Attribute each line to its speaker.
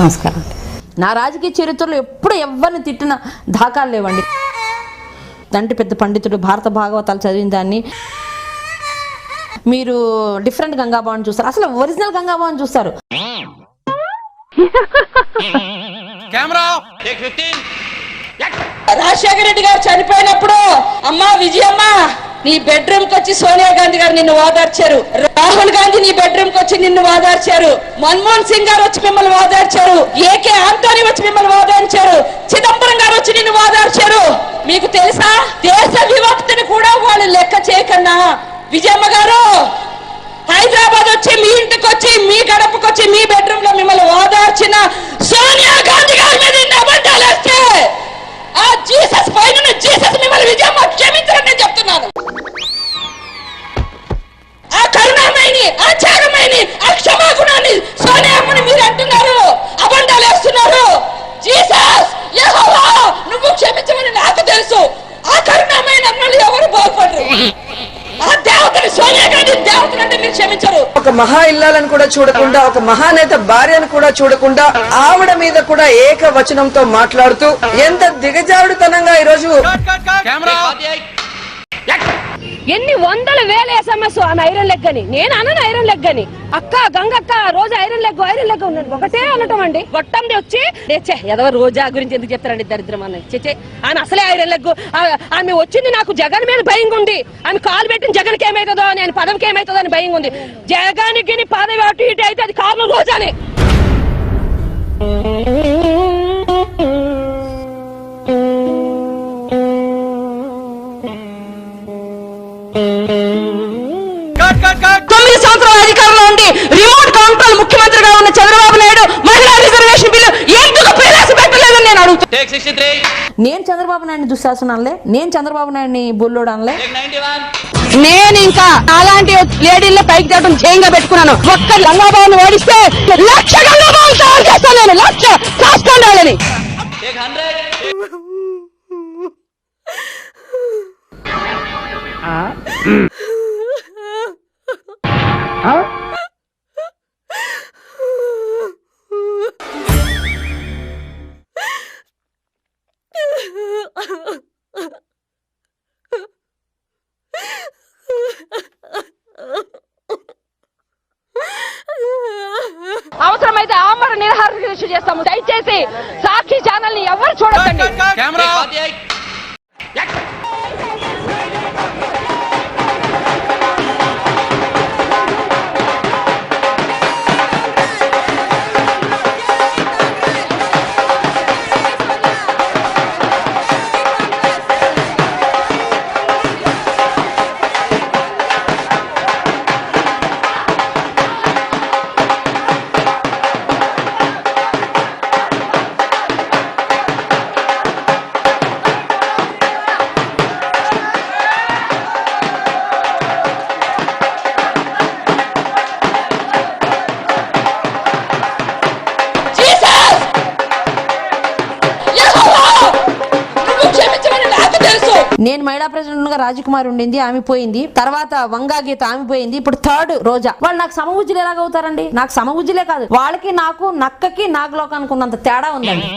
Speaker 1: నమస్కారం. నా రాజకీయ చరిత్రలో ఎప్పుడు ఎవరిని తిట్టిన దాఖలు లేవండి. తండ్రి పెద్ద పండితుడు, భారత భాగవతాలు చదివిన దాన్ని మీరు డిఫరెంట్ గంగాబావన్ చూస్తారు, అసలు ఒరిజినల్ గంగాబావన్ చూస్తారు.
Speaker 2: రాజశేఖర రెడ్డి గారు చనిపోయినప్పుడు అమ్మా విజయమ్మ నీ బెడ్రూమ్ కి వచ్చి సోనియా గాంధీ గారు నిన్ను ఓదార్చారు, రాహుల్ గాంధీ నీ బెడ్రూమ్ కి వచ్చి నిన్ను ఓదార్చారు, మన్మోహన్ సింగ్ గారు వచ్చి మిమ్మల్ని ఓదార్చారు, ఏకే ఆంటోనీ వచ్చి మిమ్మల్ని ఓదార్చారు, చిదంబరం గారు వచ్చి నిన్ను ఓదార్చారు. మీకు తెలుసా దేశ విభక్తిని కూడా వాళ్ళు లెక్క చేయకన్నా విజయమ్మ గారు హైదరాబాద్ వచ్చి మీ ఇంటికి వచ్చి మీ గడపకు వచ్చి మీ బెడ్రూమ్ లో మిమ్మల్ని ఓదార్చిన సోనియా గాంధీ గారి మీద ఇన్ని అబద్ధాలు వేస్తే ఆ జీసస్ పైన జీసస్ మిమ్మల్ని విజయమ్మ క్షమించరని నేను చెప్తున్నాను. ఆ కరుణామయిని, ఆ త్యాగమయిని, ఆ క్షమాగుణాన్ని సోనియా అమ్మని మీరు అంటున్నారు, అబద్ధాలు వేస్తున్నారు. జీసస్ యెహోవా నువ్వు క్షమించమని నాకు తెలుసు. ఆ కరుణామయిని అన్నలు ఎవరు బాగుపడరు. ఆ దేవతని సోనియా గాంధీ దేవతను అంటే మీరు క్షమించరు.
Speaker 3: ఒక మహా ఇల్లాలను కూడా చూడకుండా, ఒక మహానేత భార్యను కూడా చూడకుండా ఆవిడ మీద కూడా ఏకవచనంతో మాట్లాడుతూ ఎంత దిగజారుడుతనంగా ఈరోజు
Speaker 4: ఎన్ని వందల వేల ఎస్ఎంఎస్ అని ఐరన్ లెగ్ అని నేను అనను. ఐరన్ లెగ్ అని అక్క గంగక్క రోజు ఐరన్ లెగ్ ఉన్నాడు ఒకటే అనటం అండి. గొట్టంది వచ్చి ఏదో రోజా గురించి ఎందుకు చెప్తారండి దరిద్రం అని చెచ్చే ఆమె అసలే ఐరన్ లెగ్. ఆమె వచ్చింది నాకు జగన్ మీద భయం ఉంది. ఆమె కాలు పెట్టిన జగన్కి ఏమైతుందో, నేను పదవికి ఏమైతుందో అని భయం ఉంది. జగన్కి పదవి అటు ఇటు అయితే అది కారణం రోజానే.
Speaker 2: తొమ్మిది సంవత్సరాల అధికారంలో ఉండి రిమోట్ కంట్రోల్ ముఖ్యమంత్రిగా ఉన్న చంద్రబాబు నాయుడు మహిళా రిజర్వేషన్ బిల్లు ఎందుకు ప్రవేశపెట్టలేదని నేను అడుగుతాను.
Speaker 1: నేను చంద్రబాబు నాయుడిని దుశ్శాసనాలే, నేను చంద్రబాబు నాయుడిని బుల్లోడాన్లే.
Speaker 2: నేను ఇంకా అలాంటి లేడీల్లో పైకి తేవడం జయంగా పెట్టుకున్నాను. ఒక్క గంగాబాబుని ఓడిస్తే 1,00,000 గంగాబాబులు తయారు చేస్తాను నేను. 1,00,000 రాసుకోండి వాళ్ళని.
Speaker 4: అవసరమైతే ఆమర నిరాహార దీక్ష చేస్తాము. దయచేసి సాక్షి ఛానల్ ని ఎవరు చూడొద్దండి.
Speaker 1: నేను మహిళా ప్రెసిడెంట్ గా రాజకుమారి ఉండింది, ఆమె పోయింది. తర్వాత వంగా గీత ఆమె పోయింది. ఇప్పుడు థర్డ్ రోజా. వాళ్ళు నాకు సమవుజ్జులు ఎలాగవుతారండి? నాకు సమవుజ్జులే కాదు, వాళ్ళకి నాకు నక్కకి నాగలోకానికి ఉన్నంత తేడా ఉందండి.